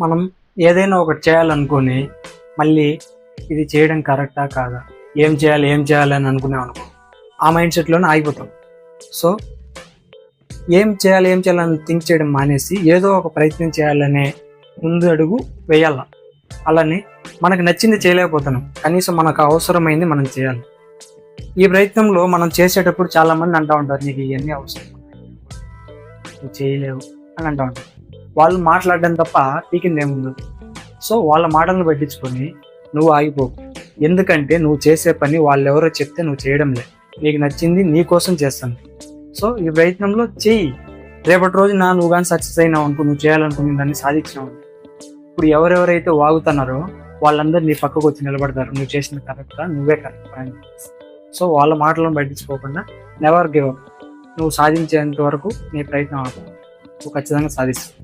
మనం ఏదైనా ఒకటి చేయాలనుకొని మళ్ళీ ఇది చేయడం కరెక్టా కాదా, ఏం చేయాలి అని అనుకున్నాం అనుకో, ఆ మైండ్ సెట్లోనే ఆగిపోతాం. సో ఏం చేయాలని థింక్ చేయడం మానేసి ఏదో ఒక ప్రయత్నం చేయాలనే ముందు అడుగు వేయాల. అలానే మనకు నచ్చింది చేయలేకపోతున్నాం, కనీసం మనకు అవసరమైంది మనం చేయాలి. ఈ ప్రయత్నంలో మనం చేసేటప్పుడు చాలా మంది అంటూ ఉంటారు, నీకు ఇవన్నీ అవసరం, నువ్వు చేయలేవు అని అంటూ ఉంటారు. వాళ్ళు మాట్లాడడం తప్ప పీకింది ఏముండదు. సో వాళ్ళ మాటలను పట్టించుకొని నువ్వు ఆగిపోకు. ఎందుకంటే నువ్వు చేసే పని వాళ్ళు ఎవరో చెప్తే నువ్వు చేయడం లేదు, నీకు నచ్చింది నీ కోసం చేస్తాను. సో ఈ ప్రయత్నంలో చెయ్యి. రేపటి రోజున నువ్వు కానీ సక్సెస్ అయినావు అనుకో, నువ్వు చేయాలనుకునే దాన్ని సాధించినావు. ఇప్పుడు ఎవరెవరైతే వాగుతున్నారో వాళ్ళందరూ నీ పక్కకు వచ్చి నిలబడతారు, నువ్వు చేసిన కరెక్టా, నువ్వే కరెక్ట్ అని. సో వాళ్ళ మాటలను పట్టించుకోకుండా నెవర్ గివ్ అప్. నువ్వు సాధించేంత వరకు నీ ప్రయత్నం ఆపు, నువ్వు ఖచ్చితంగా సాధిస్తావు.